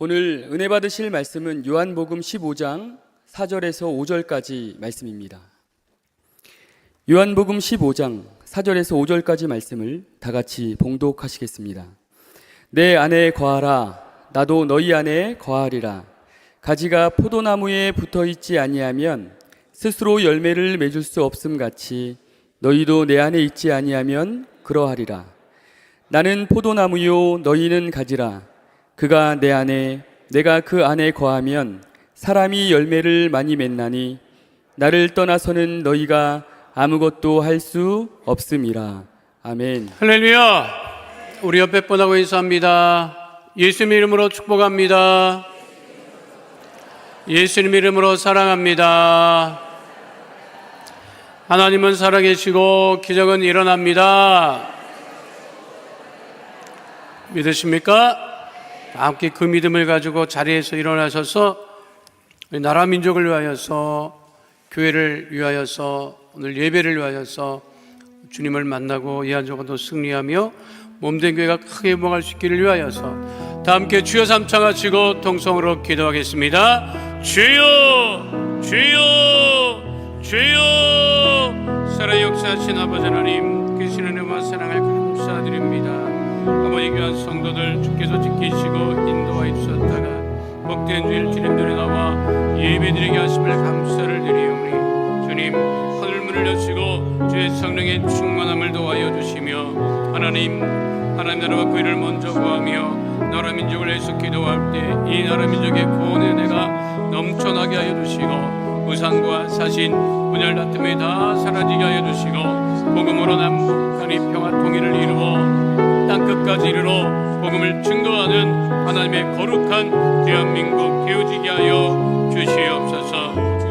오늘 은혜 받으실 말씀은 요한복음 15장 4절에서 5절까지 말씀입니다. 요한복음 15장 4절에서 5절까지 말씀을 다 같이 봉독하시겠습니다. 내 안에 거하라, 나도 너희 안에 거하리라. 가지가 포도나무에 붙어있지 아니하면 스스로 열매를 맺을 수 없음 같이 너희도 내 안에 있지 아니하면 그러하리라. 나는 포도나무요 너희는 가지라. 그가 내 안에 내가 그 안에 거하면 사람이 열매를 많이 맺나니 나를 떠나서는 너희가 아무것도 할 수 없음이라. 아멘. 할렐루야. 우리 옆에 분하고 인사합니다. 예수님 이름으로 축복합니다. 예수님 이름으로 사랑합니다. 하나님은 살아계시고 기적은 일어납니다. 믿으십니까? 함께 그 믿음을 가지고 자리에서 일어나셔서 나라 민족을 위하여서, 교회를 위하여서, 오늘 예배를 위하여서 주님을 만나고 이 한 주간도 승리하며 몸된 교회가 크게 회복할 수 있기를 위하여서 다 함께 주여 삼창하시고 통성으로 기도하겠습니다. 주여, 주여, 주여. 살아 역사하신 아버지 하나님, 그 신의 은혜와 사랑을 감사드립니다. 아버지 귀한 성도들 주께서 지키시고 인도하여 주셨다가 복된 주일 주님들에 나와 예배드리게 하심을 감사를 드리오니 주님, 하늘문을 여시고 주의 성령의 충만함을 도와여 주시며 하나님 나라와 그 일을 먼저 구하며 나라 민족을 위해서 기도할 때 이 나라 민족의 구원의 은혜가 넘쳐나게 하여 주시고 우상과 사신, 분열 다툼이 다 사라지게 하여 주시고 복음으로 남북한이 평화 통일을 이루어 땅끝까지 이르러 복음을 증거하는 하나님의 거룩한 대한민국 되어지게 하여 주시옵소서.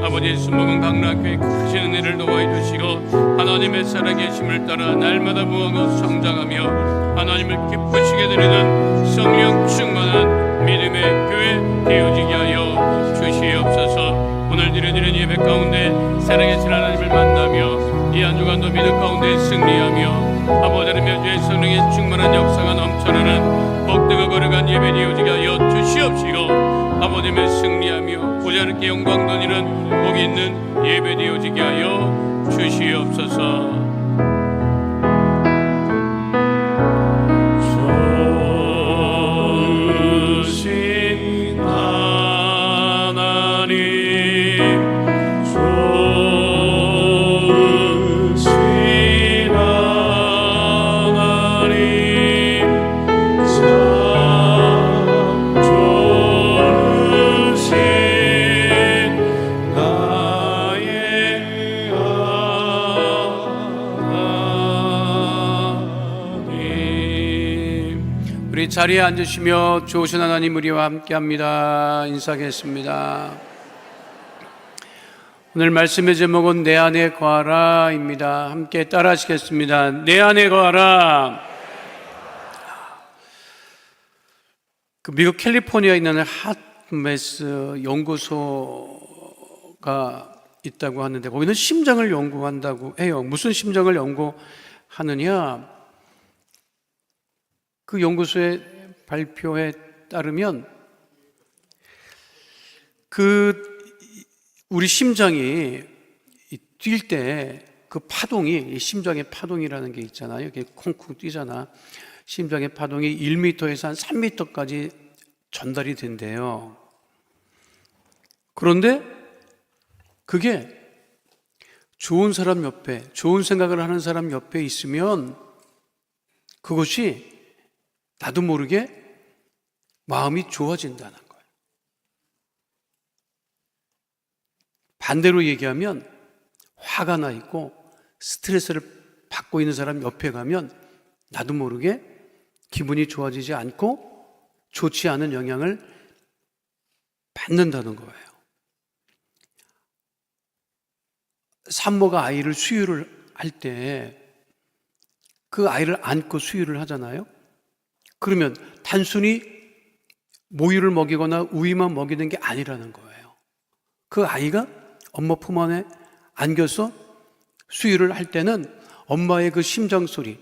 아버지 수목은 강락교회 크신 은혜를 도와해 주시고 하나님의 살아계심을 따라 날마다 부하고 성장하며 하나님을 기쁘시게 드리는 성령 충만한 믿음의 교회 되어지게 하여 주시옵소서. 오늘 드려지는 예배 가운데 살아계신 하나님을 만나며 이 한 주간도 믿음 가운데 승리하며 아버지 하나님의 주의 성령의 충만한 역사가 넘쳐나는 복되고 거룩한 예배 되어지게 하여 주시옵시고 아버지의 승리하며 보지 않게 영광 돌리는 복 있는 예배 되어지게 하여 주시옵소서. 자리에 앉으시며 좋으신 하나님 우리와 함께합니다. 인사하겠습니다. 오늘 말씀의 제목은 내 안에 거하라 입니다. 함께 따라 하시겠습니다. 내 안에 거하라. 그 미국 캘리포니아에 있는 핫메스 연구소가 있다고 하는데 거기는 심장을 연구한다고 해요. 무슨 심장을 연구하느냐? 그 연구소의 발표에 따르면 우리 심장이 뛸 때 그 파동이, 심장의 파동이라는 게 있잖아요. 이게 콩콩 뛰잖아. 심장의 파동이 1m에서 한 3m까지 전달이 된대요. 그런데 그게 좋은 사람 옆에, 좋은 생각을 하는 사람 옆에 있으면 그것이 나도 모르게 마음이 좋아진다는 거예요. 반대로 얘기하면 화가 나 있고 스트레스를 받고 있는 사람 옆에 가면 나도 모르게 기분이 좋아지지 않고 좋지 않은 영향을 받는다는 거예요. 산모가 아이를 수유를 할 때 그 아이를 안고 수유를 하잖아요. 그러면 단순히 모유를 먹이거나 우유만 먹이는 게 아니라는 거예요. 그 아이가 엄마 품 안에 안겨서 수유를 할 때는 엄마의 그 심장 소리를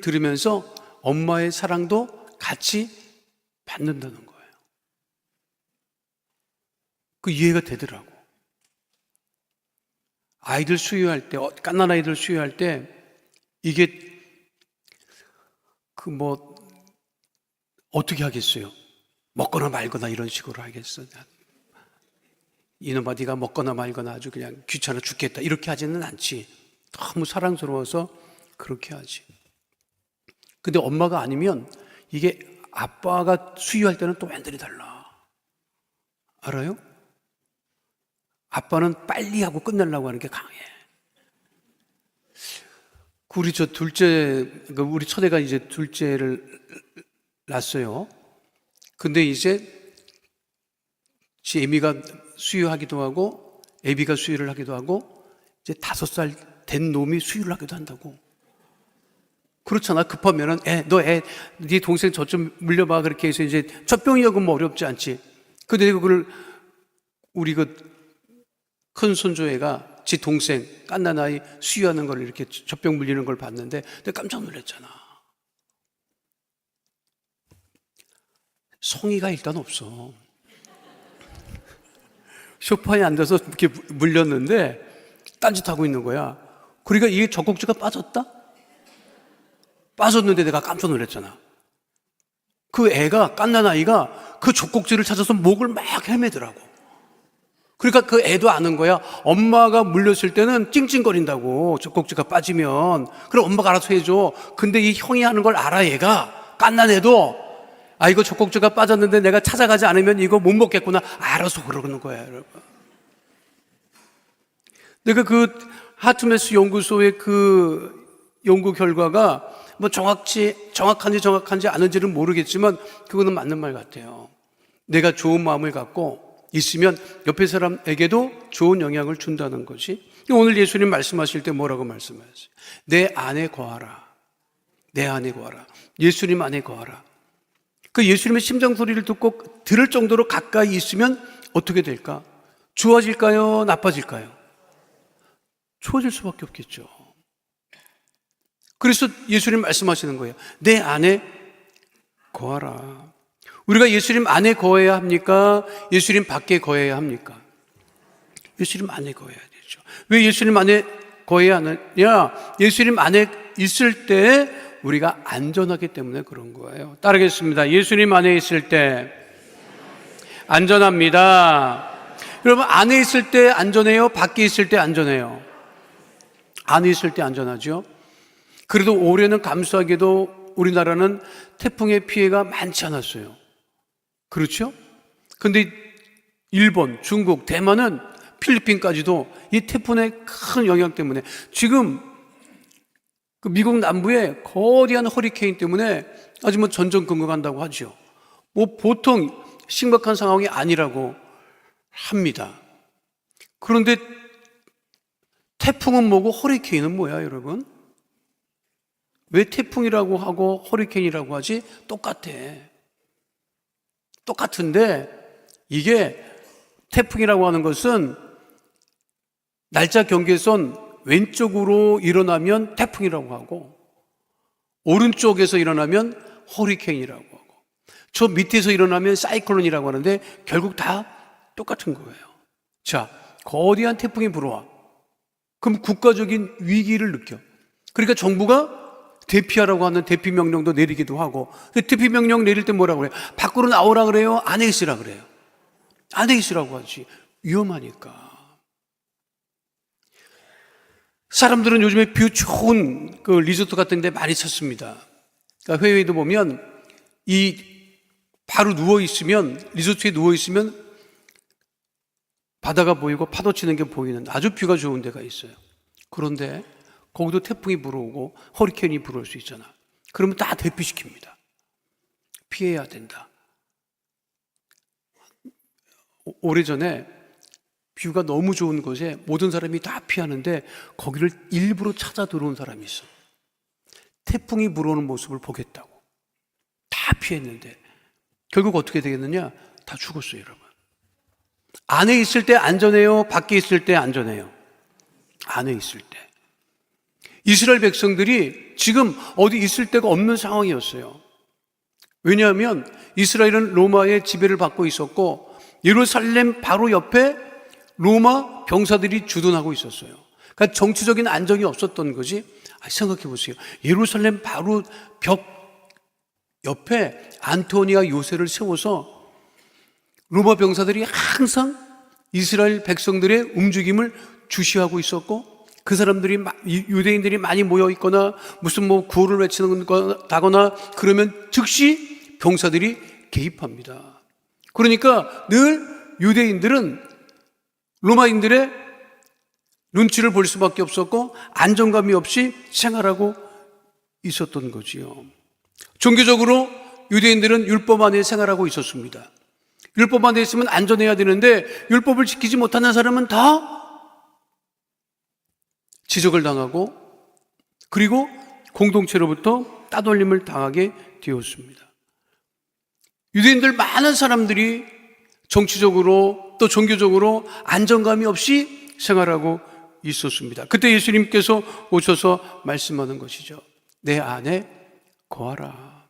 들으면서 엄마의 사랑도 같이 받는다는 거예요. 그 이해가 되더라고. 아이들 수유할 때, 갓난 아이들 수유할 때, 이게, 어떻게 하겠어요? 먹거나 말거나 이런 식으로 하겠어. 이놈아, 네가 먹거나 말거나 아주 그냥 귀찮아 죽겠다. 이렇게 하지는 않지. 너무 사랑스러워서 그렇게 하지. 근데 엄마가 아니면 이게 아빠가 수유할 때는 또 완전히 달라. 알아요? 아빠는 빨리 하고 끝내려고 하는 게 강해. 우리 우리 첫애가 이제 둘째를 낳았어요. 근데 이제 지 애미가 수유하기도 하고 애비가 수유를 하기도 하고 이제 5살 된 놈이 수유를 하기도 한다고. 그렇잖아. 급하면은 네 동생 저 좀 물려봐 그렇게 해서 이제 젖병이하고 뭐 어렵지 않지. 근데 그걸 우리 큰 손주애가 지 동생 갓난 아이 수유하는 걸 이렇게 젖병 물리는 걸 봤는데 내가 깜짝 놀랐잖아. 성의가 일단 없어. 소파에 앉아서 이렇게 물렸는데 딴짓하고 있는 거야. 그러니까 이게 젖꼭지가 빠졌는데 내가 깜짝 놀랐잖아. 그 애가, 갓난 아이가 그 젖꼭지를 찾아서 목을 막 헤매더라고. 그러니까 그 애도 아는 거야. 엄마가 물렸을 때는 찡찡거린다고, 젖꼭지가 빠지면. 그럼 엄마가 알아서 해줘. 근데 이 형이 하는 걸 알아, 얘가. 갓난 애도. 이거 젖꼭지가 빠졌는데 내가 찾아가지 않으면 이거 못 먹겠구나. 알아서 그러는 거야, 여러분. 내가 그 하트메스 연구소의 그 연구 결과가 뭐 정확한지 아는지는 모르겠지만 그거는 맞는 말 같아요. 내가 좋은 마음을 갖고 있으면 옆에 사람에게도 좋은 영향을 준다는 것이. 오늘 예수님 말씀하실 때 뭐라고 말씀하셨어요? 내 안에 거하라. 내 안에 거하라. 예수님 안에 거하라. 그 예수님의 심장 소리를 듣고 들을 정도로 가까이 있으면 어떻게 될까? 좋아질까요? 나빠질까요? 좋아질 수밖에 없겠죠. 그래서 예수님 말씀하시는 거예요. 내 안에 거하라. 우리가 예수님 안에 거해야 합니까? 예수님 밖에 거해야 합니까? 예수님 안에 거해야 되죠. 왜 예수님 안에 거해야 하느냐? 예수님 안에 있을 때 우리가 안전하기 때문에 그런 거예요. 따르겠습니다. 예수님 안에 있을 때 안전합니다. 여러분, 안에 있을 때 안전해요? 밖에 있을 때 안전해요? 안에 있을 때 안전하죠. 그래도 올해는 감사하게도 우리나라는 태풍의 피해가 많지 않았어요. 그렇죠? 근데 일본, 중국, 대만은 필리핀까지도 이 태풍의 큰 영향 때문에 지금 그 미국 남부에 거대한 허리케인 때문에 아주 뭐 전전긍긍한다고 하죠. 뭐 보통 심각한 상황이 아니라고 합니다. 그런데 태풍은 뭐고 허리케인은 뭐야, 여러분? 왜 태풍이라고 하고 허리케인이라고 하지? 똑같은데 이게 태풍이라고 하는 것은 날짜 경계선 왼쪽으로 일어나면 태풍이라고 하고 오른쪽에서 일어나면 허리케인이라고 하고 저 밑에서 일어나면 사이클론이라고 하는데 결국 다 똑같은 거예요. 자, 거대한 태풍이 불어와. 그럼 국가적인 위기를 느껴. 그러니까 정부가 대피하라고 하는 대피 명령도 내리기도 하고, 대피 명령 내릴 때 뭐라고 그래요? 밖으로 나오라 그래요? 안에 있으라 그래요? 안에 있으라고 하지. 위험하니까. 사람들은 요즘에 뷰 좋은 그 리조트 같은 데 많이 찾습니다. 그러니까 해외에도 보면 바로 누워있으면, 리조트에 누워있으면 바다가 보이고 파도 치는 게 보이는 아주 뷰가 좋은 데가 있어요. 그런데 거기도 태풍이 불어오고 허리케인이 불어올 수 있잖아. 그러면 다 대피시킵니다. 피해야 된다. 오래전에 뷰가 너무 좋은 곳에 모든 사람이 다 피하는데 거기를 일부러 찾아 들어온 사람이 있어. 태풍이 불어오는 모습을 보겠다고. 다 피했는데 결국 어떻게 되겠느냐? 다 죽었어요, 여러분. 안에 있을 때 안전해요? 밖에 있을 때 안전해요? 안에 있을 때. 이스라엘 백성들이 지금 어디 있을 데가 없는 상황이었어요. 왜냐하면 이스라엘은 로마의 지배를 받고 있었고 예루살렘 바로 옆에 로마 병사들이 주둔하고 있었어요. 그러니까 정치적인 안정이 없었던 거지. 생각해 보세요. 예루살렘 바로 벽 옆에 안토니아 요새를 세워서 로마 병사들이 항상 이스라엘 백성들의 움직임을 주시하고 있었고, 그 사람들이 유대인들이 많이 모여 있거나 무슨 구호를 외치는 거다거나 그러면 즉시 병사들이 개입합니다. 그러니까 늘 유대인들은 로마인들의 눈치를 볼 수밖에 없었고 안정감이 없이 생활하고 있었던 거지요. 종교적으로 유대인들은 율법 안에 생활하고 있었습니다. 율법 안에 있으면 안전해야 되는데 율법을 지키지 못하는 사람은 다 지적을 당하고, 그리고 공동체로부터 따돌림을 당하게 되었습니다. 유대인들 많은 사람들이 정치적으로 또 종교적으로 안정감이 없이 생활하고 있었습니다. 그때 예수님께서 오셔서 말씀하는 것이죠. 내 안에 거하라.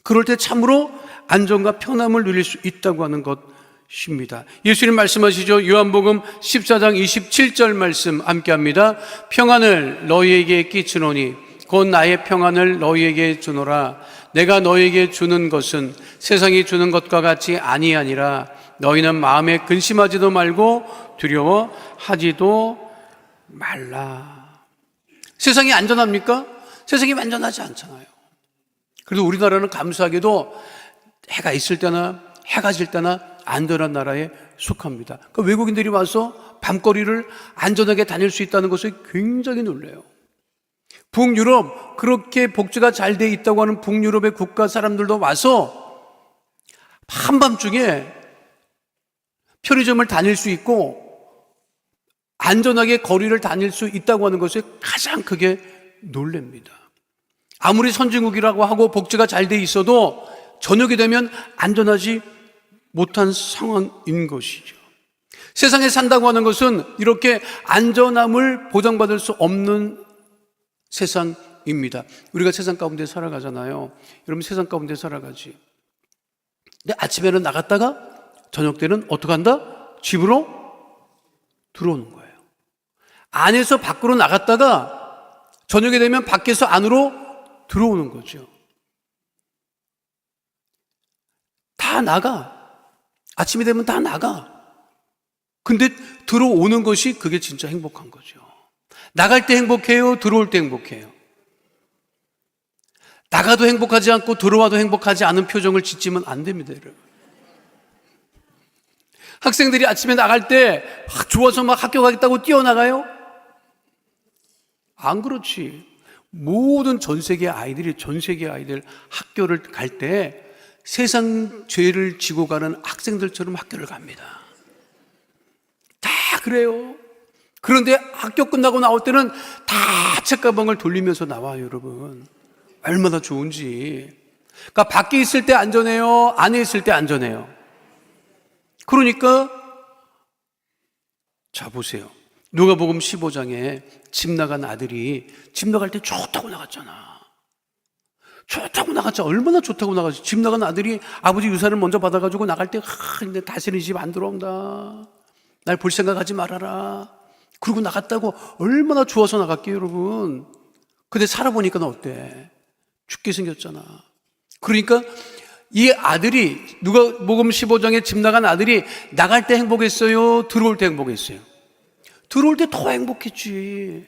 그럴 때 참으로 안정과 편함을 누릴 수 있다고 하는 것입니다. 예수님 말씀하시죠. 요한복음 14장 27절 말씀 함께합니다. 평안을 너희에게 끼치노니 곧 나의 평안을 너희에게 주노라. 내가 너희에게 주는 것은 세상이 주는 것과 같이 아니하니라. 너희는 마음에 근심하지도 말고 두려워하지도 말라. 세상이 안전합니까? 세상이 완전하지 않잖아요. 그래도 우리나라는 감사하게도 해가 있을 때나 해가 질 때나 안전한 나라에 속합니다. 그러니까 외국인들이 와서 밤거리를 안전하게 다닐 수 있다는 것을 굉장히 놀라요. 북유럽, 그렇게 복지가 잘 돼 있다고 하는 북유럽의 국가 사람들도 와서 한밤중에 편의점을 다닐 수 있고 안전하게 거리를 다닐 수 있다고 하는 것에 가장 크게 놀랍니다. 아무리 선진국이라고 하고 복지가 잘 돼 있어도 저녁이 되면 안전하지 못한 상황인 것이죠. 세상에 산다고 하는 것은 이렇게 안전함을 보장받을 수 없는 세상입니다. 우리가 세상 가운데 살아가잖아요. 여러분, 세상 가운데 살아가지. 근데 아침에는 나갔다가 저녁 때는 어떻게 한다? 집으로 들어오는 거예요. 안에서 밖으로 나갔다가 저녁이 되면 밖에서 안으로 들어오는 거죠. 다 나가. 아침이 되면 다 나가. 근데 들어오는 것이 그게 진짜 행복한 거죠. 나갈 때 행복해요? 들어올 때 행복해요? 나가도 행복하지 않고 들어와도 행복하지 않은 표정을 짓지면 안 됩니다, 여러분. 학생들이 아침에 나갈 때 좋아서 막 학교 가겠다고 뛰어나가요? 안 그렇지. 모든 전 세계 아이들 학교를 갈 때 세상 죄를 지고 가는 학생들처럼 학교를 갑니다. 다 그래요. 그런데 학교 끝나고 나올 때는 다 책가방을 돌리면서 나와요, 여러분. 얼마나 좋은지. 그러니까 밖에 있을 때 안전해요? 안에 있을 때 안전해요? 그러니까 자 보세요. 누가복음 15장에 집 나간 아들이 집 나갈 때 좋다고 나갔잖아. 좋다고 나갔죠. 얼마나 좋다고 나갔지. 집 나간 아들이 아버지 유산을 먼저 받아가지고 나갈 때 근데 다시는 이 집 안 들어온다. 날 볼 생각하지 말아라. 그러고 나갔다고 얼마나 좋아서 나갔게요, 여러분. 근데 살아보니까 어때? 죽게 생겼잖아. 그러니까 이 아들이 누가복음 15장에 집 나간 아들이 나갈 때 행복했어요? 들어올 때 행복했어요? 들어올 때 더 행복했지.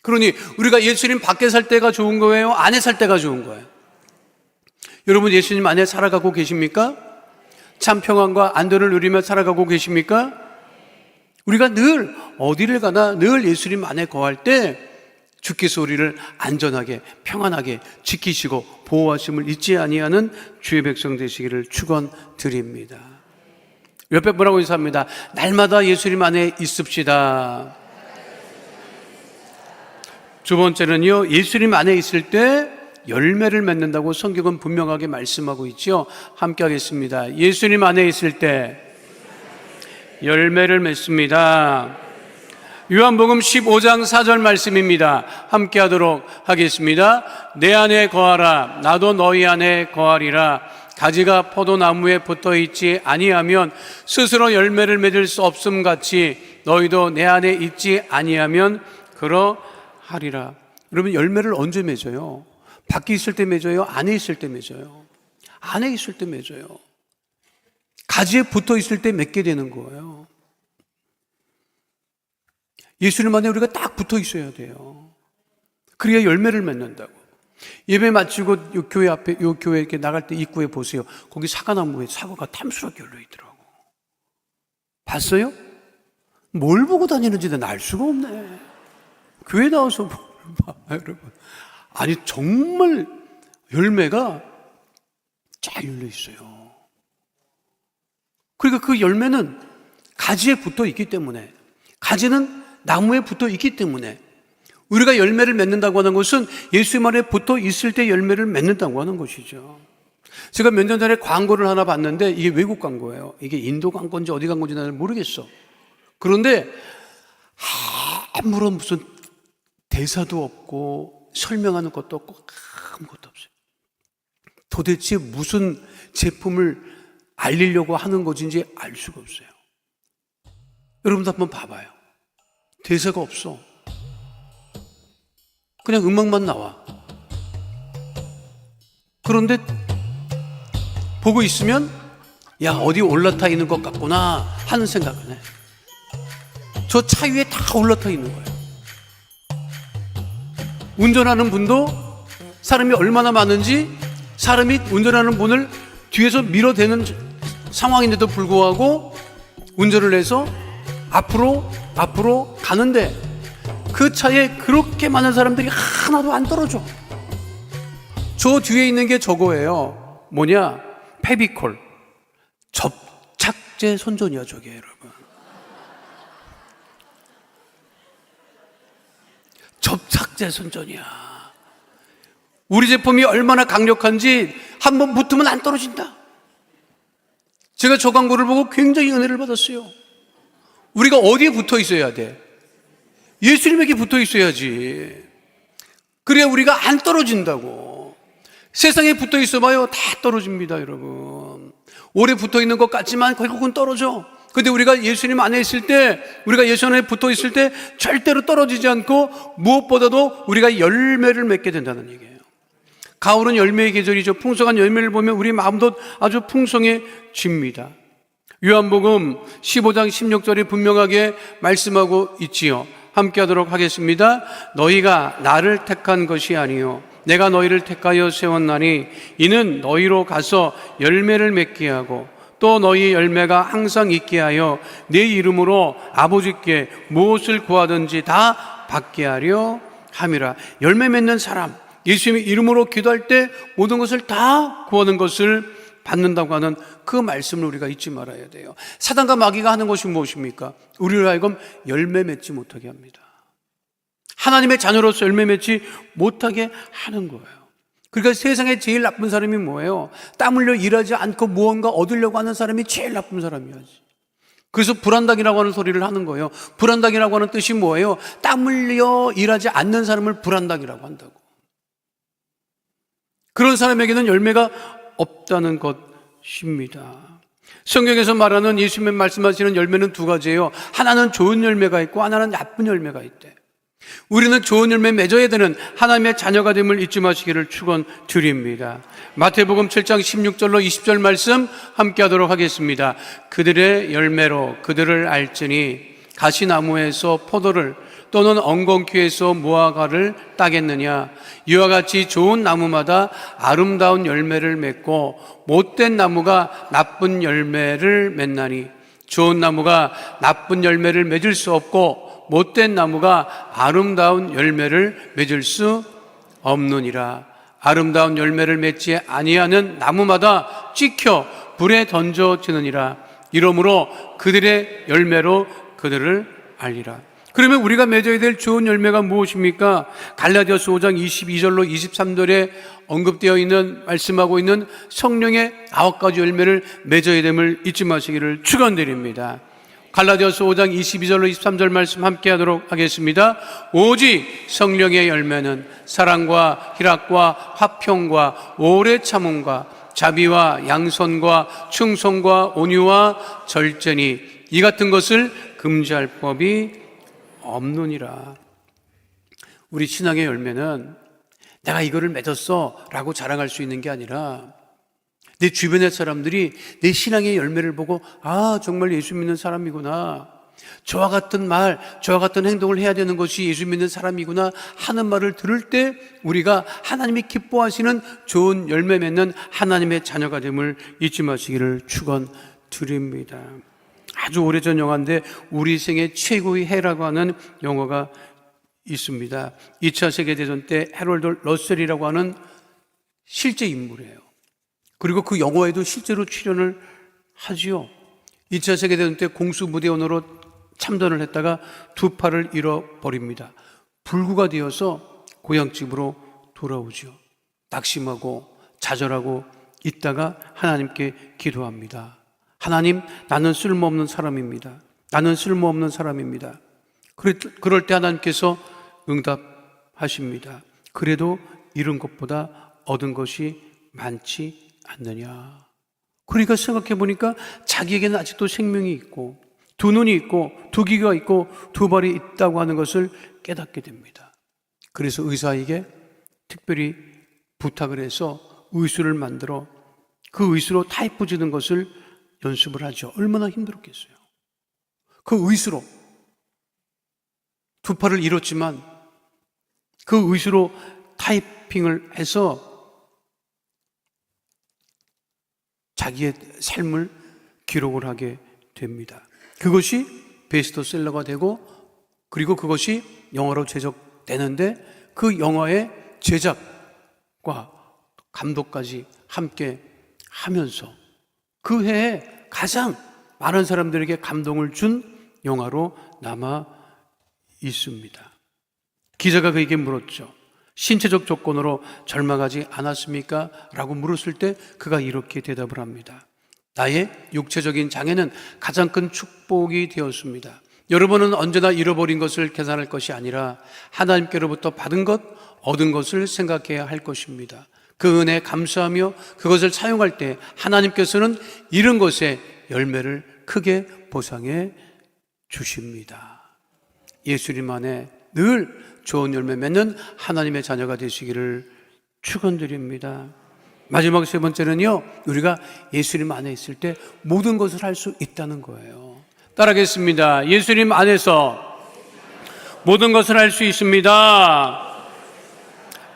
그러니 우리가 예수님 밖에 살 때가 좋은 거예요? 안에 살 때가 좋은 거예요? 여러분, 예수님 안에 살아가고 계십니까? 참 평안과 안전을 누리며 살아가고 계십니까? 우리가 늘 어디를 가나 늘 예수님 안에 거할 때 주께서 우리를 안전하게 평안하게 지키시고 보호하심을 잊지 아니하는 주의 백성 되시기를 축원드립니다. 옆에 뭐라고 인사합니다. 날마다 예수님 안에 있읍시다. 두 번째는요, 예수님 안에 있을 때 열매를 맺는다고 성경은 분명하게 말씀하고 있죠. 함께 하겠습니다. 예수님 안에 있을 때 열매를 맺습니다. 요한복음 15장 4절 말씀입니다. 함께 하도록 하겠습니다. 내 안에 거하라. 나도 너희 안에 거하리라. 가지가 포도나무에 붙어 있지 아니하면 스스로 열매를 맺을 수 없음 같이 너희도 내 안에 있지 아니하면 그러하리라. 여러분, 열매를 언제 맺어요? 밖에 있을 때 맺어요? 안에 있을 때 맺어요? 안에 있을 때 맺어요. 가지에 붙어 있을 때 맺게 되는 거예요. 예수님 안에 우리가 딱 붙어 있어야 돼요. 그래야 열매를 맺는다고. 예배 마치고 요 교회 앞에, 요 교회 이렇게 나갈 때 입구에 보세요. 거기 사과나무에 사과가 탐스럽게 열려 있더라고. 봤어요? 뭘 보고 다니는지 난 알 수가 없네. 교회 나와서 뭘 봐, 여러분. 아니, 정말 열매가 쫙 열려 있어요. 그러니까 그 열매는 가지에 붙어 있기 때문에, 가지는 나무에 붙어 있기 때문에 우리가 열매를 맺는다고 하는 것은 예수님 안에 붙어 있을 때 열매를 맺는다고 하는 것이죠. 제가 몇 년 전에 광고를 하나 봤는데 이게 외국 광고예요. 이게 인도 광고인지 어디 광고인지 나는 모르겠어. 그런데 아무런 무슨 대사도 없고 설명하는 것도 없고 아무것도 없어요. 도대체 무슨 제품을 알리려고 하는 것인지 알 수가 없어요. 여러분도 한번 봐봐요. 대사가 없어. 그냥 음악만 나와. 그런데 보고 있으면 야, 어디 올라타 있는 것 같구나 하는 생각을 해. 저 차 위에 다 올라타 있는 거예요. 운전하는 분도 사람이 얼마나 많은지, 사람이 운전하는 분을 뒤에서 밀어대는 상황인데도 불구하고 운전을 해서 앞으로 가는데 그 차에 그렇게 많은 사람들이 하나도 안 떨어져. 저 뒤에 있는 게 저거예요. 뭐냐? 페비콜. 접착제 선전이야, 저게, 여러분. 접착제 선전이야. 우리 제품이 얼마나 강력한지 한번 붙으면 안 떨어진다. 제가 저 광고를 보고 굉장히 은혜를 받았어요. 우리가 어디에 붙어 있어야 돼? 예수님에게 붙어 있어야지. 그래야 우리가 안 떨어진다고. 세상에 붙어 있어 봐요. 다 떨어집니다, 여러분. 오래 붙어 있는 것 같지만 결국은 떨어져. 근데 우리가 예수님 안에 있을 때, 우리가 예수 안에 붙어 있을 때 절대로 떨어지지 않고 무엇보다도 우리가 열매를 맺게 된다는 얘기예요. 가을은 열매의 계절이죠. 풍성한 열매를 보면 우리 마음도 아주 풍성해집니다. 요한복음 15장 16절에 분명하게 말씀하고 있지요. 함께 하도록 하겠습니다. 너희가 나를 택한 것이 아니요 내가 너희를 택하여 세웠나니 이는 너희로 가서 열매를 맺게 하고 또 너희 열매가 항상 있게 하여 내 이름으로 아버지께 무엇을 구하든지 다 받게 하려 함이라. 열매 맺는 사람, 예수님의 이름으로 기도할 때 모든 것을 다 구하는 것을 받는다고 하는 그 말씀을 우리가 잊지 말아야 돼요. 사단과 마귀가 하는 것이 무엇입니까? 우리를 하여금 열매 맺지 못하게 합니다. 하나님의 자녀로서 열매 맺지 못하게 하는 거예요. 그러니까 세상에 제일 나쁜 사람이 뭐예요? 땀 흘려 일하지 않고 무언가 얻으려고 하는 사람이 제일 나쁜 사람이야지. 그래서 불안당이라고 하는 소리를 하는 거예요. 불안당이라고 하는 뜻이 뭐예요? 땀 흘려 일하지 않는 사람을 불안당이라고 한다고. 그런 사람에게는 열매가 없다는 것입니다. 성경에서 말하는 예수님 말씀하시는 열매는 두 가지예요. 하나는 좋은 열매가 있고 하나는 나쁜 열매가 있대. 우리는 좋은 열매 맺어야 되는 하나님의 자녀가 됨을 잊지 마시기를 축원드립니다. 마태복음 7장 16절로 20절 말씀 함께 하도록 하겠습니다. 그들의 열매로 그들을 알지니 가시나무에서 포도를 또는 엉겅퀴에서 무화과를 따겠느냐. 이와 같이 좋은 나무마다 아름다운 열매를 맺고 못된 나무가 나쁜 열매를 맺나니 좋은 나무가 나쁜 열매를 맺을 수 없고 못된 나무가 아름다운 열매를 맺을 수 없느니라. 아름다운 열매를 맺지 아니하는 나무마다 찍혀 불에 던져지느니라. 이러므로 그들의 열매로 그들을 알리라. 그러면 우리가 맺어야 될 좋은 열매가 무엇입니까? 갈라디아서 5장 22절로 23절에 언급되어 있는, 말씀하고 있는 성령의 9가지 열매를 맺어야 됨을 잊지 마시기를 축원드립니다. 갈라디아서 5장 22절로 23절 말씀 함께 하도록 하겠습니다. 오직 성령의 열매는 사랑과 희락과 화평과 오래 참음과 자비와 양선과 충성과 온유와 절제니 이 같은 것을 금지할 법이 없느니라. 우리 신앙의 열매는 내가 이거를 맺었어 라고 자랑할 수 있는 게 아니라 내 주변의 사람들이 내 신앙의 열매를 보고 아, 정말 예수 믿는 사람이구나, 저와 같은 말, 저와 같은 행동을 해야 되는 것이 예수 믿는 사람이구나 하는 말을 들을 때 우리가 하나님이 기뻐하시는 좋은 열매 맺는 하나님의 자녀가 됨을 잊지 마시기를 축원드립니다. 아주 오래전 영화인데 우리 생애 최고의 해라고 하는 영화가 있습니다. 2차 세계대전 때 해롤드 러셀이라고 하는 실제 인물이에요. 그리고 그 영화에도 실제로 출연을 하지요. 2차 세계대전 때 공수부대원으로 참전을 했다가 두 팔을 잃어버립니다. 불구가 되어서 고향집으로 돌아오죠. 낙심하고 좌절하고 있다가 하나님께 기도합니다. 하나님, 나는 쓸모없는 사람입니다. 나는 쓸모없는 사람입니다. 그럴 때 하나님께서 응답하십니다. 그래도 잃은 것보다 얻은 것이 많지 않느냐. 그러니까 생각해 보니까 자기에게는 아직도 생명이 있고 두 눈이 있고 두 귀가 있고 두 발이 있다고 하는 것을 깨닫게 됩니다. 그래서 의사에게 특별히 부탁을 해서 의수를 만들어 그 의수로 타이프 지는 것을 연습을 하죠. 얼마나 힘들었겠어요. 그 의수로 두 팔을 잃었지만 그 의수로 타이핑을 해서 자기의 삶을 기록을 하게 됩니다. 그것이 베스트셀러가 되고 그리고 그것이 영화로 제작되는데 그 영화의 제작과 감독까지 함께 하면서 그 해에 가장 많은 사람들에게 감동을 준 영화로 남아 있습니다. 기자가 그에게 물었죠. 신체적 조건으로 절망하지 않았습니까? 라고 물었을 때 그가 이렇게 대답을 합니다. 나의 육체적인 장애는 가장 큰 축복이 되었습니다. 여러분은 언제나 잃어버린 것을 계산할 것이 아니라 하나님께로부터 받은 것, 얻은 것을 생각해야 할 것입니다. 그 은혜에 감사하며 그것을 사용할 때 하나님께서는 잃은 것의 열매를 크게 보상해 주십니다. 예수님 안에 늘 좋은 열매 맺는 하나님의 자녀가 되시기를 축원드립니다. 마지막 세 번째는요, 우리가 예수님 안에 있을 때 모든 것을 할 수 있다는 거예요. 따라하겠습니다. 예수님 안에서 모든 것을 할 수 있습니다.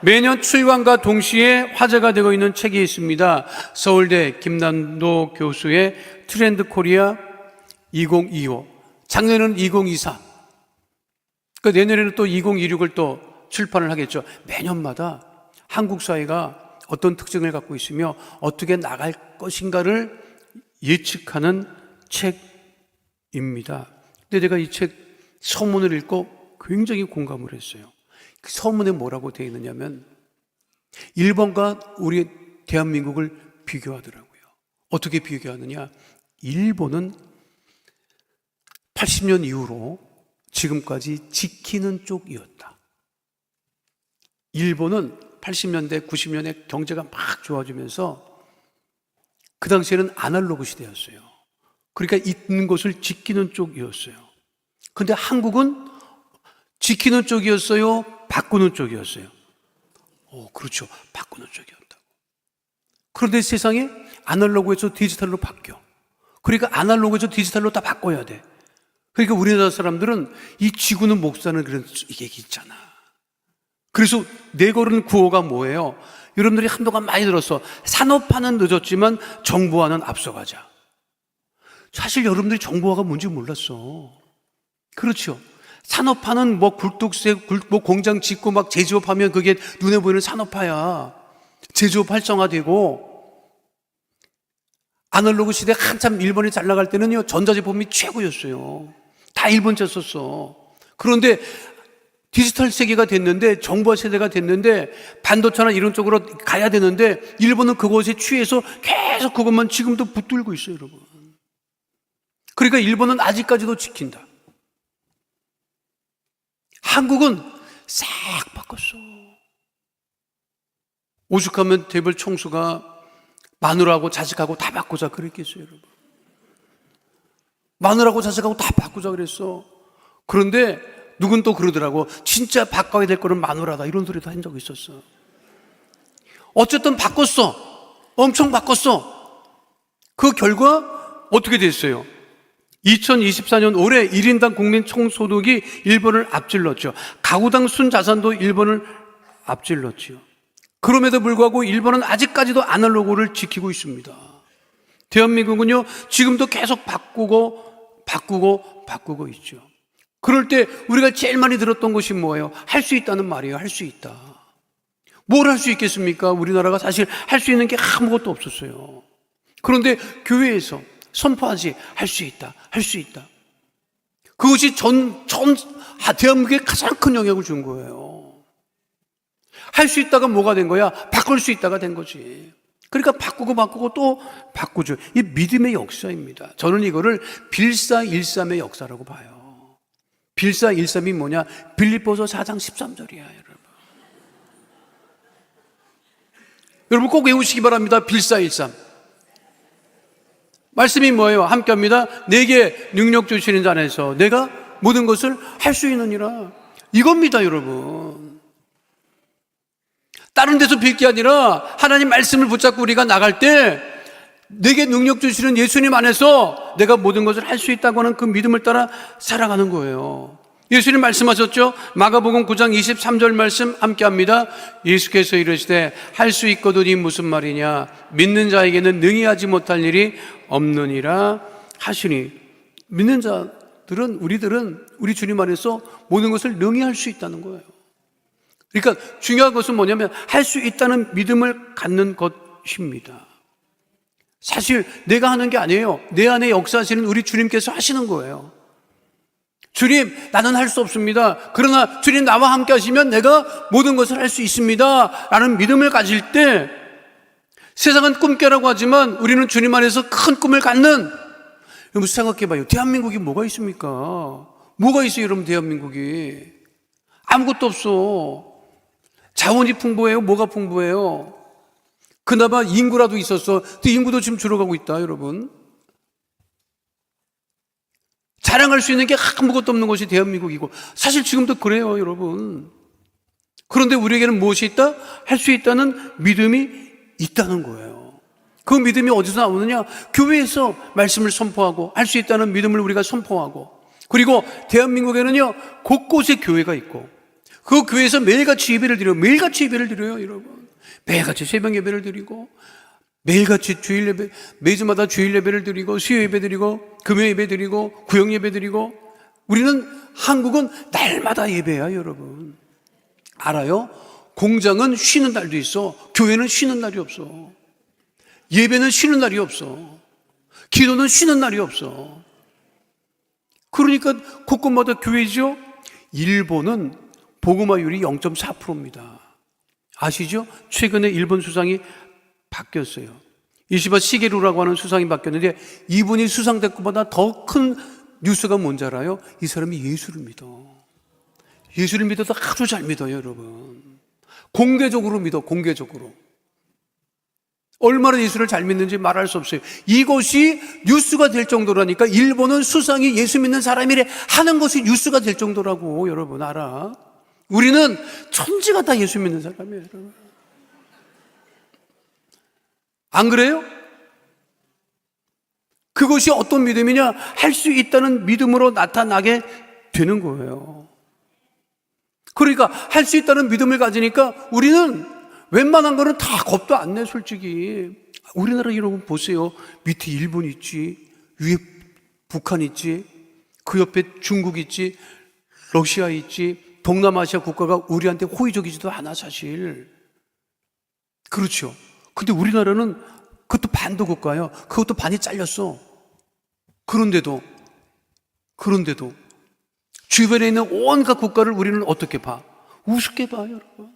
매년 출간과 동시에 화제가 되고 있는 책이 있습니다. 서울대 김난도 교수의 트렌드 코리아 2025. 작년에는 2024. 내년에는 또 2026을 또 출판을 하겠죠. 매년마다 한국 사회가 어떤 특징을 갖고 있으며 어떻게 나갈 것인가를 예측하는 책입니다. 근데 내가 이 책 서문을 읽고 굉장히 공감을 했어요. 그 서문에 뭐라고 되어 있느냐면 일본과 우리 대한민국을 비교하더라고요. 어떻게 비교하느냐? 일본은 80년 이후로 지금까지 지키는 쪽이었다. 일본은 80년대, 90년대 경제가 막 좋아지면서 그 당시에는 아날로그 시대였어요. 그러니까 있는 것을 지키는 쪽이었어요. 그런데 한국은 지키는 쪽이었어요? 바꾸는 쪽이었어요? 그렇죠. 바꾸는 쪽이었다고. 그런데 세상에 아날로그에서 디지털로 바뀌어. 그러니까 아날로그에서 디지털로 다 바꿔야 돼. 그러니까 우리나라 사람들은 이 지구는 못 사는 그런 얘기 있잖아. 그래서 내걸은 구호가 뭐예요? 여러분들이 한동안 많이 들었어. 산업화는 늦었지만 정보화는 앞서가자. 사실 여러분들이 정보화가 뭔지 몰랐어. 그렇죠. 산업화는 뭐 굴뚝새, 뭐 공장 짓고 막 제조업하면 그게 눈에 보이는 산업화야. 제조업 활성화되고 아날로그 시대 한참 일본이 잘 나갈 때는요, 전자제품이 최고였어요. 다 일본차 썼어. 그런데 디지털 세계가 됐는데, 정보화 세대가 됐는데, 반도체나 이런 쪽으로 가야 되는데, 일본은 그것에 취해서 계속 그것만 지금도 붙들고 있어요, 여러분. 그러니까 일본은 아직까지도 지킨다. 한국은 싹 바꿨어. 오죽하면 대벌 총수가 마누라하고 자식하고 다 바꾸자 그랬겠어요, 여러분. 마누라하고 자식하고 다 바꾸자 그랬어. 그런데 누군 또 그러더라고. 진짜 바꿔야 될 거는 마누라다. 이런 소리도 한 적이 있었어. 어쨌든 바꿨어. 엄청 바꿨어. 그 결과 어떻게 됐어요? 2024년 올해 1인당 국민 총소득이 일본을 앞질렀죠. 가구당 순자산도 일본을 앞질렀죠. 그럼에도 불구하고 일본은 아직까지도 아날로그를 지키고 있습니다. 대한민국은요, 지금도 계속 바꾸고 있죠. 그럴 때 우리가 제일 많이 들었던 것이 뭐예요? 할 수 있다는 말이에요. 할 수 있다. 뭘 할 수 있겠습니까? 우리나라가 사실 할 수 있는 게 아무것도 없었어요. 그런데 교회에서 선포하지, 할 수 있다, 할 수 있다. 그것이 대한민국에 가장 큰 영향을 준 거예요. 할 수 있다가 뭐가 된 거야? 바꿀 수 있다가 된 거지. 그러니까 바꾸고 또 바꾸죠. 이 믿음의 역사입니다. 저는 이거를 빌사일삼의 역사라고 봐요. 빌사일삼이 뭐냐? 빌립보서 4장 13절이야, 여러분. 여러분 꼭 외우시기 바랍니다. 빌사일삼. 말씀이 뭐예요? 함께 합니다. 내게 능력 주시는 자 안에서 내가 모든 것을 할 수 있느니라. 이겁니다, 여러분. 다른 데서 빌 게 아니라 하나님 말씀을 붙잡고 우리가 나갈 때 내게 능력 주시는 예수님 안에서 내가 모든 것을 할 수 있다고 하는 그 믿음을 따라 살아가는 거예요. 예수님 말씀하셨죠? 마가복음 9장 23절 말씀 함께 합니다. 예수께서 이르시되 할 수 있거든이 무슨 말이냐? 믿는 자에게는 능히 하지 못할 일이 없느니라 하시니. 믿는 자들은, 우리 주님 안에서 모든 것을 능히 할 수 있다는 거예요. 그러니까 중요한 것은 뭐냐면 할 수 있다는 믿음을 갖는 것입니다. 사실 내가 하는 게 아니에요. 내 안에 역사하시는 우리 주님께서 하시는 거예요. 주님, 나는 할 수 없습니다. 그러나 주님 나와 함께 하시면 내가 모든 것을 할 수 있습니다 라는 믿음을 가질 때, 세상은 꿈깨라고 하지만 우리는 주님 안에서 큰 꿈을 갖는. 여러분 생각해봐요. 대한민국이 뭐가 있습니까? 뭐가 있어요, 여러분? 대한민국이 아무것도 없어. 자원이 풍부해요? 뭐가 풍부해요? 그나마 인구라도 있었어. 그 인구도 지금 줄어가고 있다, 여러분. 자랑할 수 있는 게 아무것도 없는 것이 대한민국이고, 사실 지금도 그래요, 여러분. 그런데 우리에게는 무엇이 있다? 할 수 있다는 믿음이 있다는 거예요. 그 믿음이 어디서 나오느냐? 교회에서 말씀을 선포하고 할 수 있다는 믿음을 우리가 선포하고, 그리고 대한민국에는요 곳곳에 교회가 있고 그 교회에서 매일같이 예배를 드려요, 여러분. 매일같이 새벽 예배를 드리고, 매일같이 주일 예배, 매주마다 주일 예배를 드리고, 수요 예배 드리고, 금요 예배 드리고, 구역 예배 드리고. 우리는, 한국은 날마다 예배야, 여러분. 알아요? 공장은 쉬는 날도 있어. 교회는 쉬는 날이 없어. 예배는 쉬는 날이 없어. 기도는 쉬는 날이 없어. 그러니까 곳곳마다 교회죠. 일본은 복음화율이 0.4%입니다. 아시죠? 최근에 일본 수상이 바뀌었어요. 이시바 시게루라고 하는 수상이 바뀌었는데, 이분이 수상된 것보다 더 큰 뉴스가 뭔지 알아요? 이 사람이 예수를 믿어. 예수를 믿어서 아주 잘 믿어요, 여러분. 공개적으로 믿어, 공개적으로. 얼마나 예수를 잘 믿는지 말할 수 없어요. 이것이 뉴스가 될 정도라니까. 일본은 수상이 예수 믿는 사람이래 하는 것이 뉴스가 될 정도라고, 여러분 알아. 우리는 천지가 다 예수 믿는 사람이에요, 여러분. 안 그래요? 그것이 어떤 믿음이냐? 할 수 있다는 믿음으로 나타나게 되는 거예요. 그러니까 할 수 있다는 믿음을 가지니까 우리는 웬만한 거는 다 겁도 안 내, 솔직히. 우리나라 여러분 보세요. 밑에 일본 있지, 위에 북한 있지, 그 옆에 중국 있지, 러시아 있지. 동남아시아 국가가 우리한테 호의적이지도 않아, 사실. 그렇죠. 근데 우리나라는 그것도 반도 국가예요. 그것도 반이 잘렸어. 그런데도 주변에 있는 온갖 국가를 우리는 어떻게 봐? 우습게 봐요, 여러분.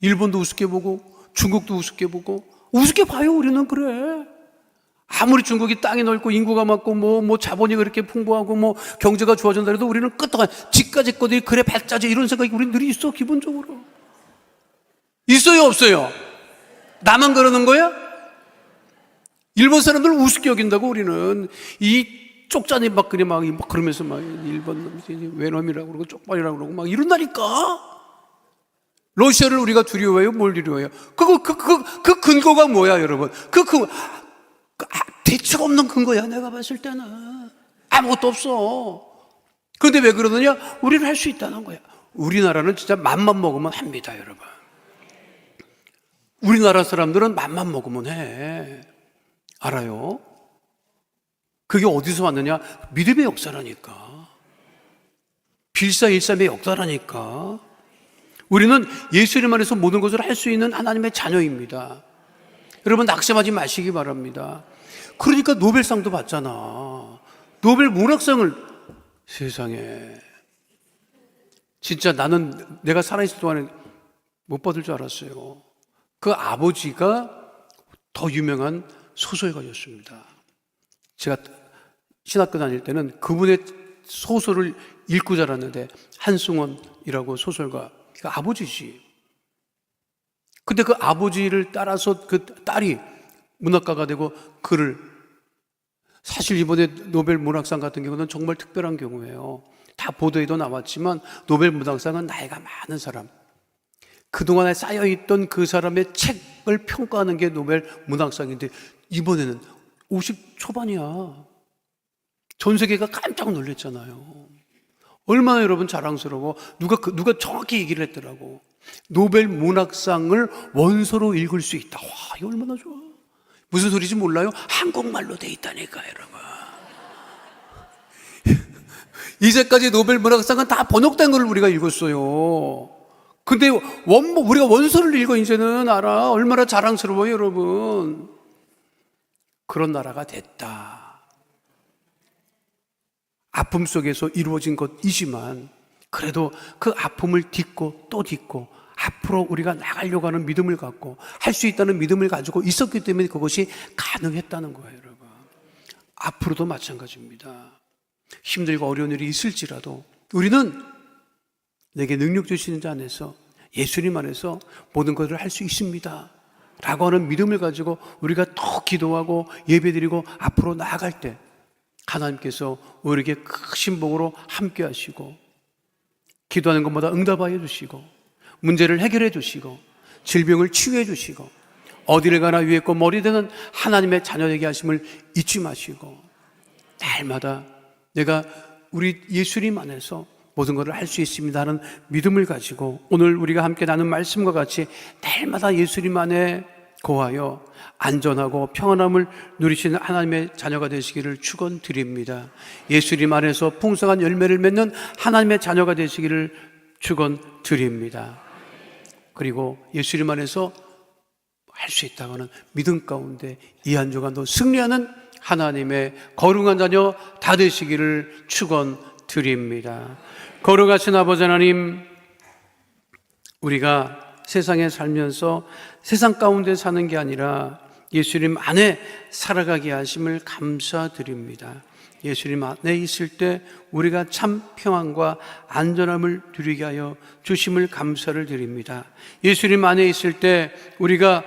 일본도 우습게 보고, 중국도 우습게 보고, 우습게 봐요, 우리는. 그래. 아무리 중국이 땅이 넓고 인구가 많고 뭐 자본이 그렇게 풍부하고 뭐 경제가 좋아진다 해도 우리는 끄떡한 지까지 것들이 그래 발자지, 이런 생각이 우리 늘 있어, 기본적으로. 있어요, 없어요? 나만 그러는 거야? 일본 사람들 우습게 여긴다고. 우리는 이 쪽자니 막그리 막 그러면서 막 일본 놈이 외놈이라고 그러고 쪽발이라고 그러고 막 이런다니까. 러시아를 우리가 두려워해요? 뭘 두려워해요? 그 근거가 뭐야, 여러분? 대책 없는 근거야, 내가 봤을 때는. 아무것도 없어. 그런데 왜 그러느냐? 우리는 할 수 있다는 거야. 우리나라는 진짜 맘만 먹으면 합니다, 여러분. 우리나라 사람들은 맘만 먹으면 해. 알아요? 그게 어디서 왔느냐? 믿음의 역사라니까. 빌사일삼의 역사라니까. 우리는 예수님 안에서 모든 것을 할 수 있는 하나님의 자녀입니다. 여러분, 낙심하지 마시기 바랍니다. 그러니까 노벨상도 받잖아. 노벨 문학상을. 세상에. 진짜 나는 내가 살아있을 동안에 못 받을 줄 알았어요. 그 아버지가 더 유명한 소설가였습니다. 제가 신학교 다닐 때는 그분의 소설을 읽고 자랐는데, 한승원이라고 소설가, 그 아버지지. 근데 그 아버지를 따라서 그 딸이 문학가가 되고 글을, 사실 이번에 노벨 문학상 같은 경우는 정말 특별한 경우예요. 다 보도에도 나왔지만 노벨 문학상은 나이가 많은 사람, 그동안에 쌓여있던 그 사람의 책을 평가하는 게 노벨 문학상인데, 이번에는 50 초반이야. 전 세계가 깜짝 놀랐잖아요. 얼마나 여러분 자랑스러워. 누가 정확히 얘기를 했더라고. 노벨 문학상을 원서로 읽을 수 있다. 와, 이거 얼마나 좋아. 무슨 소리인지 몰라요? 한국말로 돼 있다니까, 여러분. 이제까지 노벨 문학상은 다 번역된 걸 우리가 읽었어요. 근데 우리가 원서를 읽어, 이제는. 알아. 얼마나 자랑스러워요, 여러분. 그런 나라가 됐다. 아픔 속에서 이루어진 것이지만, 그래도 그 아픔을 딛고 또 딛고 앞으로 우리가 나가려고 하는 믿음을 갖고 할 수 있다는 믿음을 가지고 있었기 때문에 그것이 가능했다는 거예요, 여러분. 앞으로도 마찬가지입니다. 힘들고 어려운 일이 있을지라도 우리는 내게 능력 주시는 자 안에서, 예수님 안에서 모든 것을 할 수 있습니다 라고 하는 믿음을 가지고 우리가 더 기도하고 예배드리고 앞으로 나아갈 때, 하나님께서 우리에게 크신 복으로 함께 하시고, 기도하는 것마다 응답하여 주시고, 문제를 해결해 주시고, 질병을 치유해 주시고, 어디를 가나 위에 거 머리 되는 하나님의 자녀 되게 하심을 잊지 마시고, 날마다 내가 우리 예수님 안에서 모든 것을 할 수 있습니다 하는 믿음을 가지고, 오늘 우리가 함께 나눈 말씀과 같이 날마다 예수님 안에 거하여 안전하고 평안함을 누리시는 하나님의 자녀가 되시기를 축원드립니다. 예수님 안에서 풍성한 열매를 맺는 하나님의 자녀가 되시기를 축원드립니다. 그리고 예수님 안에서 할 수 있다고 하는 믿음 가운데 이 한 주간도 승리하는 하나님의 거룩한 자녀 다 되시기를 축원드립니다. 거룩하신 아버지 하나님, 우리가 세상에 살면서 세상 가운데 사는 게 아니라 예수님 안에 살아가게 하심을 감사드립니다. 예수님 안에 있을 때 우리가 참 평안과 안전함을 누리게 하여 주심을 감사를 드립니다. 예수님 안에 있을 때 우리가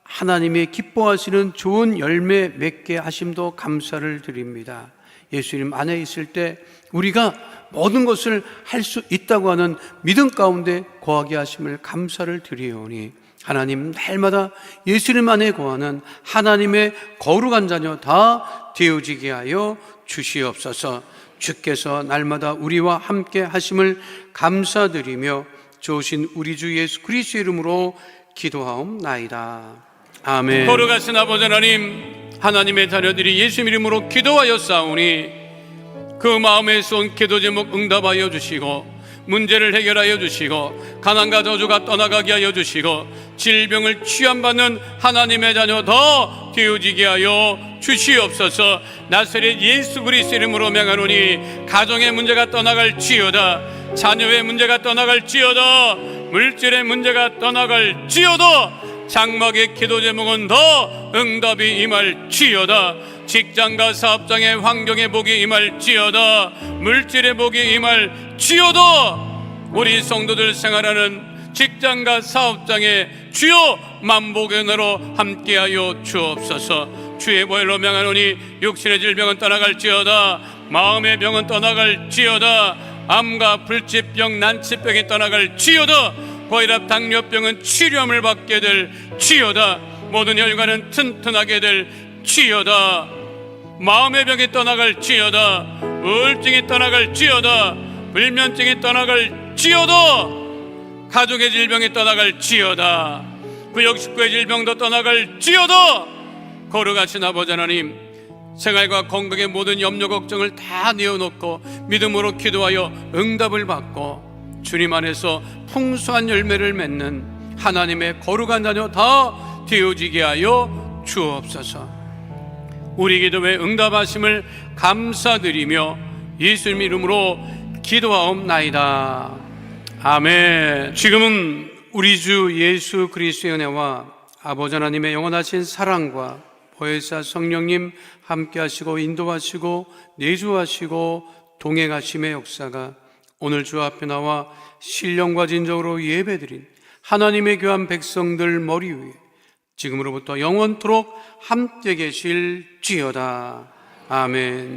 하나님의 기뻐하시는 좋은 열매 맺게 하심도 감사를 드립니다. 예수님 안에 있을 때 우리가 모든 것을 할 수 있다고 하는 믿음 가운데 거하게 하심을 감사를 드리오니, 하나님 날마다 예수님 안에 거하는 하나님의 거룩한 자녀 다 되어지게 하여 주시옵소서. 주께서 날마다 우리와 함께 하심을 감사드리며 좋으신 우리 주 예수 그리스도의 이름으로 기도하옵나이다. 아멘. 거룩하신 아버지 하나님, 하나님의 자녀들이 예수님 이름으로 기도하여 싸우니 그 마음에 쏜 기도 제목 응답하여 주시고, 문제를 해결하여 주시고, 가난과 저주가 떠나가게 하여 주시고, 질병을 치유받는 하나님의 자녀 더 되어지게 하여 주시옵소서. 나사렛 예수 그리스도 이름으로 명하노니 가정의 문제가 떠나갈지어다, 자녀의 문제가 떠나갈지어다, 물질의 문제가 떠나갈지어다, 장막의 기도 제목은 더 응답이 임할지어다, 직장과 사업장의 환경의 복이 임할지어다, 물질의 복이 임할지어다. 우리 성도들 생활하는 직장과 사업장에 주여 만복의 은혜로 함께하여 주옵소서. 주의 보혈로 명하노니 육신의 질병은 떠나갈지어다, 마음의 병은 떠나갈지어다, 암과 불치병 난치병이 떠나갈지어다, 고혈압 당뇨병은 치료함을 받게 될지어다, 모든 혈관은 튼튼하게 될지어다, 마음의 병이 떠나갈지어다, 우울증이 떠나갈지어다, 불면증이 떠나갈지어다, 가족의 질병이 떠나갈지어다, 구역식구의 질병도 떠나갈지어다. 거룩하신 아버지 하나님, 생활과 건강의 모든 염려 걱정을 다 내어놓고 믿음으로 기도하여 응답을 받고 주님 안에서 풍성한 열매를 맺는 하나님의 거룩한 자녀 다 되어지게 하여 주옵소서. 우리 기도에 응답하심을 감사드리며 예수님 이름으로 기도하옵나이다. 아멘. 지금은 우리 주 예수 그리스도의 은혜와 아버지 하나님의 영원하신 사랑과 보혜사 성령님 함께 하시고 인도하시고 내주하시고 동행하심의 역사가 오늘 주 앞에 나와 신령과 진정으로 예배드린 하나님의 귀한 백성들 머리 위에 지금으로부터 영원토록 함께 계실지어다. 아멘.